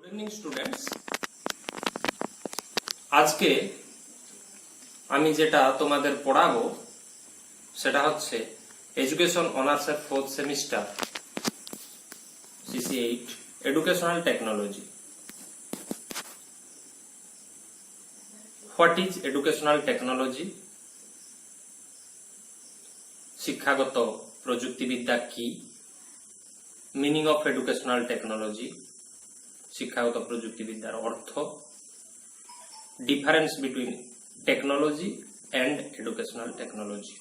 Evening students, আজকে আমি যেটা তোমাদের পড়াবো সেটা হচ্ছে এডুকেশন অনার্সের 4th semester CC8 educational technology. What is educational technology? শিক্ষাগত প্রযুক্তিবিদ্যা কি? মিনিং অফ এডুকেশনাল টেকনোলজি, শিক্ষাগত প্রযুক্তিবিদ্যার অর্থ, difference between technology and educational technology.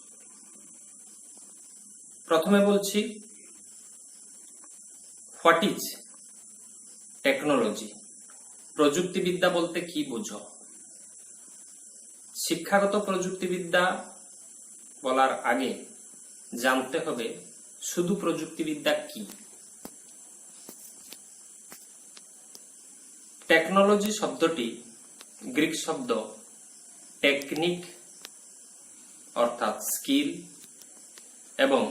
প্রথমে বলছি হোয়াট ইজ টেকনোলজি। প্রযুক্তিবিদ্যা বলতে কি বুঝো? শিক্ষাগত প্রযুক্তিবিদ্যা বলার আগে জানতে হবে শুধু প্রযুক্তিবিদ্যা কি। টেকনোলজি শব্দটি গ্রিক শব্দ টেকনিক অর্থাৎ স্কিল এবং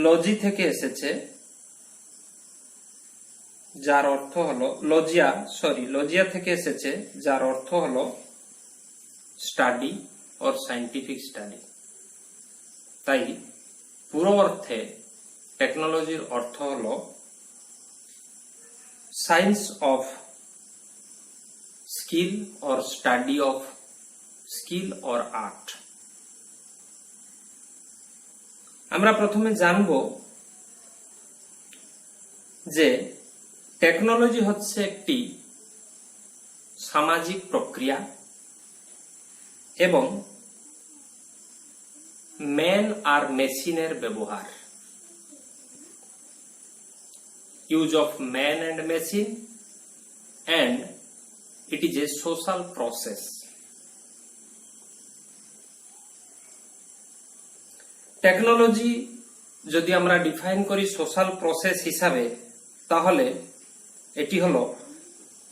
লজি থেকে এসেছে, যার অর্থ হলো লজিয়া থেকে এসেছে, যার অর্থ হলো স্টাডি অর সায়েন্টিফিক স্টাডি। তাই পুরো অর্থে টেকনোলজির অর্থ হলো science of skill or study of skill or art. আমরা প্রথমে জানব যে টেকনোলজি হচ্ছে একটি সামাজিক প্রক্রিয়া এবং ম্যান আর মেশিনের ব্যবহার, use of man and machine, and it is a social process. Technology যদি আমরা ডিফাইন করি সোশ্যাল প্রসেস হিসাবে, তাহলে এটি হলো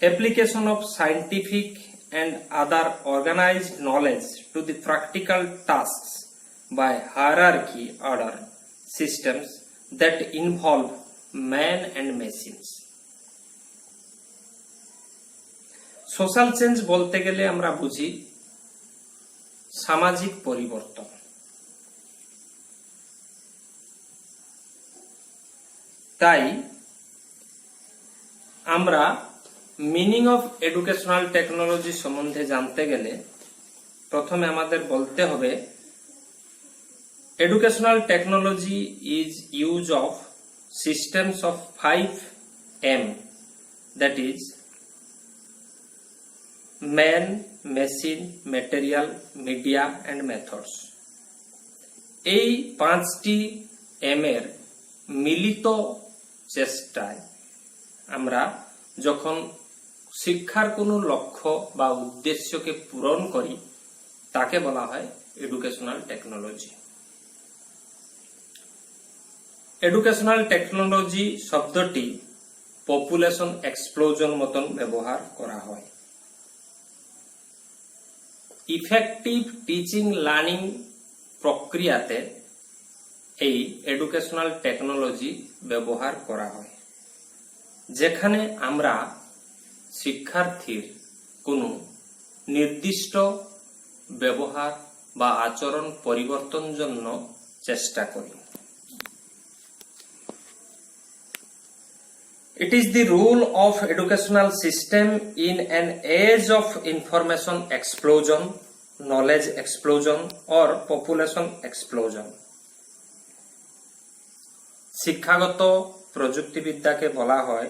application of scientific and other organised knowledge to the practical tasks by hierarchy order systems that involve man and machines. Social change বলতে গেলে আমরা বুঝি সামাজিক পরিবর্তন। তাই আমরা মিনিং অফ এডুকেশনাল টেকনোলজি সম্বন্ধে জানতে গেলে প্রথমে আমাদের বলতে হবে educational technology is use of systems of 5M, that is man, machine, material, media and methods. এই 5টি M এর মিলিত চেষ্টায় আমরা যখন শিক্ষার কোনো লক্ষ্য বা উদ্দেশ্যকে পূরণ করি তাকে বলা হয় এডুকেশনাল টেকনোলজি। এডুকেশনাল টেকনোলজি শব্দটি পপুলেশন এক্সপ্লোজন মতন ব্যবহার করা হয়। ইফেক্টিভ টিচিং লার্নিং প্রক্রিয়াতে এই এডুকেশনাল টেকনোলজি ব্যবহার করা হয়, যেখানে আমরা শিক্ষার্থীর কোনো নির্দিষ্ট ব্যবহার বা আচরণ পরিবর্তন জন্য চেষ্টা করি। It is the role of educational system in an age of information explosion, knowledge explosion or population explosion. শিক্ষাগত প্রযুক্তিবিদ্যাকে বলা হয়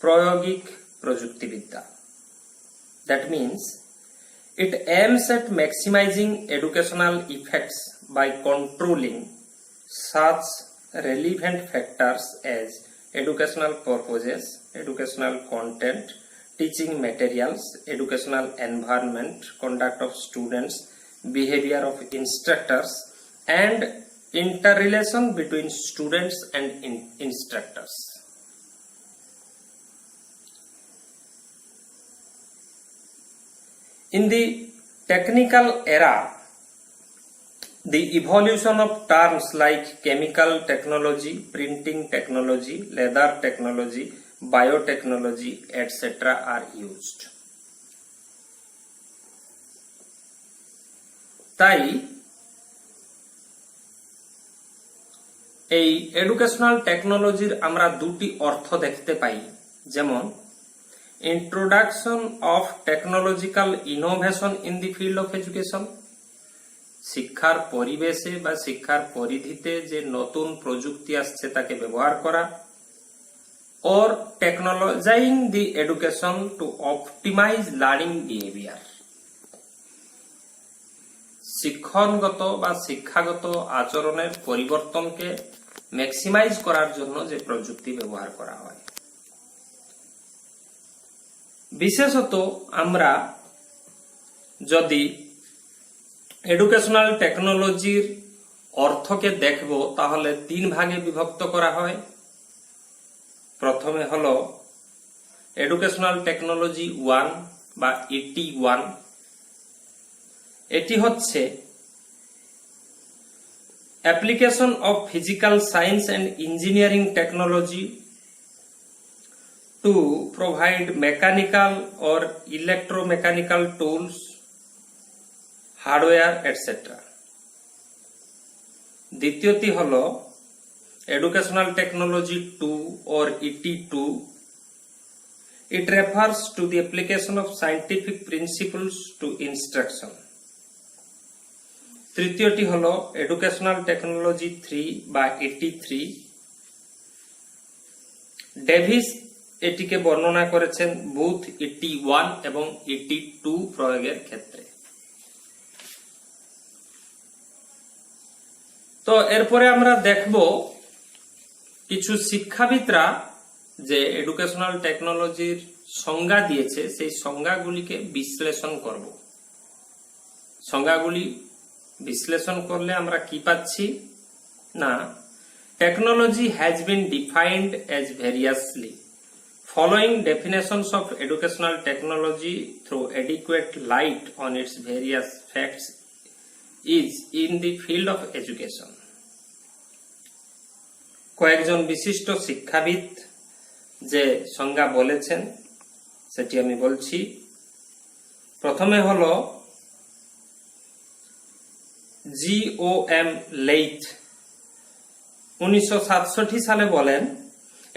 প্রায়োগিক প্রযুক্তিবিদ্যা। That means it aims at maximizing educational effects by controlling such relevant factors as educational purposes, educational content, teaching materials, educational environment, conduct of students, behavior of instructors, and interrelation between students and instructors. In the technical era, The evolution of terms like chemical technology, printing technology, leather technology, biotechnology, etc. are used. তাই এই educational টেকনোলজির আমরা দুটি অর্থ দেখতে পাই, যেমন introduction of technological innovation in the field of education, শিক্ষার পরিবেশে বা শিক্ষার পরিধিতে যে নতুন প্রযুক্তি আসছে তাকে ব্যবহার করা, or technologizing the education to optimize learning behavior, শিক্ষণগত বা শিক্ষাগত আচরণের পরিবর্তনকে ম্যাক্সিমাইজ করার জন্য যে প্রযুক্তি ব্যবহার করা হয়। বিশেষত আমরা যদি এডুকেশনাল টেকনোলজির অর্থকে দেখব তাহলে তিন ভাগে বিভক্ত করা হয়। প্রথমে হলো এডুকেশনাল টেকনোলজি 1 বা ET 1। এটি হচ্ছে application of physical science and engineering technology to provide mechanical or electromechanical tools, hardware, etc. দ্বিতীয়টি হলো Educational Technology 2 or ET2. It refers to the application of scientific principles to instruction. তৃতীয়টি হলো Educational Technology 3 বা ET3. Davies এটিকে বর্ণনা করেছেন booth ET1 এবং ET2 প্রয়োগের ক্ষেত্রে। তো এরপরে আমরা দেখব কিছু শিক্ষাবিদরা যে এডুকেশনাল টেকনোলজির সংজ্ঞা দিয়েছে সেই সংজ্ঞাগুলিকে বিশ্লেষণ করব। সংজ্ঞাগুলি বিশ্লেষণ করলে আমরা কি পাচ্ছি না, technology has been defined as variously following definitions of educational technology through adequate light on its various facts is in the field of education. কয়েকজন বিশিষ্ট শিক্ষাবিদ যে সংজ্ঞা বলেছেন সেটি আমি বলছি। প্রথমে হলো GOM লেইথ 1967 সালে বলেন,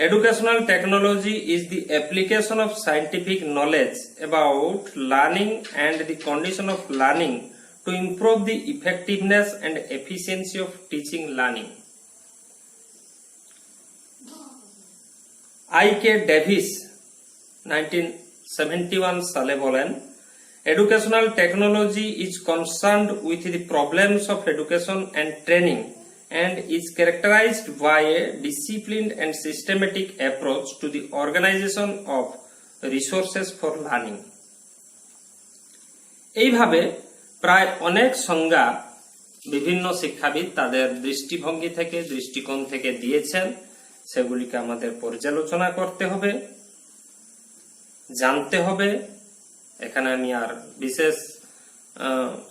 Educational technology is the application of scientific knowledge about learning and the condition of learning to improve the effectiveness and efficiency of teaching learning. I.K. Davis 1971 সালে বলেন, Educational technology is concerned with the problems of education and training and is characterized by a disciplined and systematic approach to the organization of resources for learning. এইভাবে প্রায় অনেক সংজ্ঞা বিভিন্ন শিক্ষাবিদ তাদের দৃষ্টিভঙ্গি থেকে দৃষ্টিকোণ থেকে দিয়েছেন, সেগুলিকে আমাদের পর্যালোচনা করতে হবে, জানতে হবে। এখানে আমি আর বিশেষ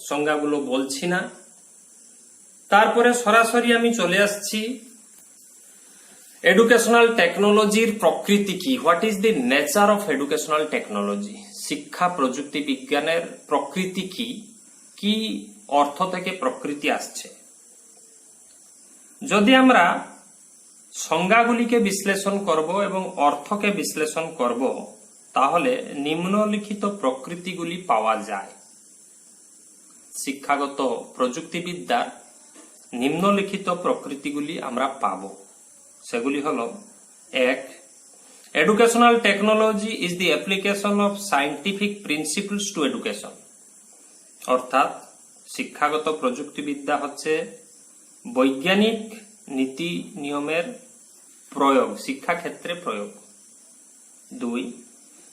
সংজ্ঞাগুলো বলছি না। তারপরে সরাসরি আমি চলে আসছি এডুকেশনাল টেকনোলজির প্রকৃতি কি, what is the nature of educational technology, শিক্ষা প্রযুক্তি বিজ্ঞানের প্রকৃতি কি, কি অর্থ থেকে প্রকৃতি আসছে। যদি আমরা সংজ্ঞাগুলিকে বিশ্লেষণ করব এবং অর্থকে বিশ্লেষণ করব তাহলে নিম্নলিখিত প্রকৃতিগুলি পাওয়া যায়। শিক্ষাগত প্রযুক্তিবিদ্যার নিম্নলিখিত প্রকৃতিগুলি আমরা পাব। সেগুলি হলো: 1. Educational technology is the application of scientific principles two education, অর্থাৎ শিক্ষাগত প্রযুক্তিবিদ্যা হচ্ছে বৈজ্ঞানিক নীতি নিয়মের প্রয়োগ, শিক্ষাক্ষেত্রে প্রয়োগ। 2.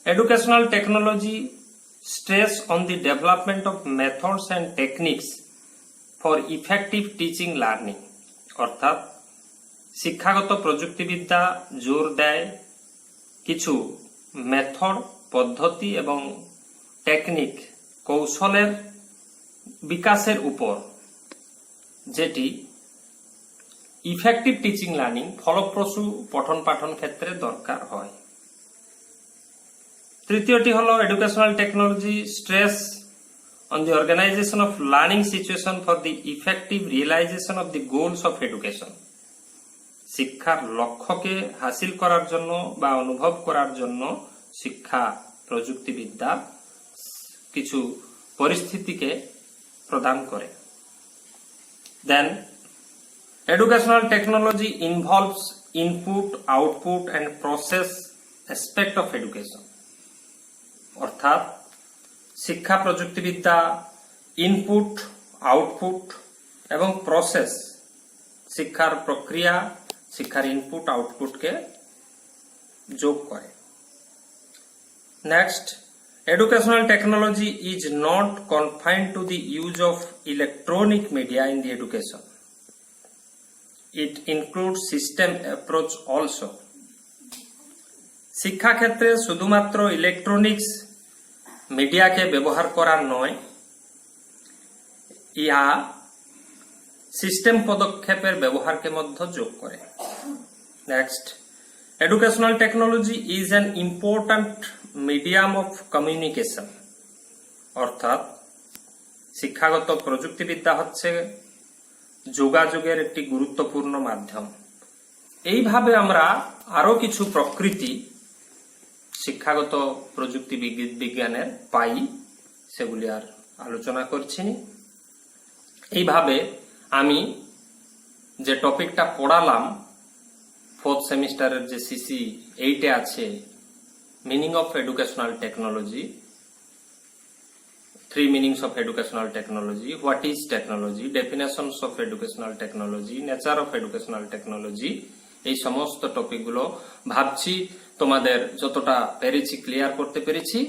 Educational technology stress on the development of methods and techniques for effective teaching learning, অর্থাৎ শিক্ষাগত প্রযুক্তিবিদ্যা জোর দেয় কিছু মেথড, পদ্ধতি এবং টেকনিক, কৌশলের বিকাশের উপর যেটি ইফেক্টিভ টিচিং লার্নিং ফলপ্রসূ পঠন পাঠন ক্ষেত্রে দরকার হয়। তৃতীয়টি হলো educational technology stress on the organisation of learning situation for the effective realisation of the goals of education. শিক্ষার লক্ষ্যকে হাসিল করার জন্য বা অনুভব করার জন্য শিক্ষা প্রযুক্তিবিদ্যা কিছু পরিস্থিতিকে প্রদান করে। দেন educational technology involves input, output and process aspect of education. অর্থাৎ শিক্ষা প্রযুক্তিবিদ্যা ইনপুট, আউটপুট এবং প্রসেস, শিক্ষার প্রক্রিয়া, শিক্ষার ইনপুট আউটপুটকে যোগ করে। Next, educational technology is not confined to the use of electronic media in the education. It includes system approach also. শিক্ষা ক্ষেত্রে শুধুমাত্র ইলেকট্রনিক্স মিডিয়াকে ব্যবহার করা নয়, ইহা সিস্টেম পদক্ষেপের ব্যবহারকে মধ্যে যোগ করে। Next, educational technology is an important medium of communication. অর্থাৎ শিক্ষাগত প্রযুক্তিবিদ্যা হচ্ছে যোগাযোগের একটি গুরুত্বপূর্ণ মাধ্যম। এইভাবে আমরা আরো কিছু প্রকৃতি শিক্ষাগত প্রযুক্তি বিজ্ঞানের পাই, সেগুলি আর আলোচনা করছি। এইভাবে আমি যে টপিকটা পড়ালাম ফোর্থ সেমিস্টারের যে সিসি 8-এ আছে, meaning of educational technology, 3 meanings of educational technology, what is technology, definitions of educational technology, nature of educational technology, এই সমস্ত টপিকগুলো ভাবছি তোমাদের যতটা পেরেছি ক্লিয়ার করতে পেরেছি।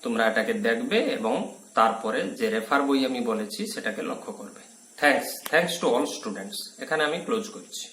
তোমরা এটাকে দেখবে এবং তারপরে যে রেফার বই আমি বলেছি সেটাকে লক্ষ্য করবে। Thanks to all students. এখানে আমি ক্লোজ করছি।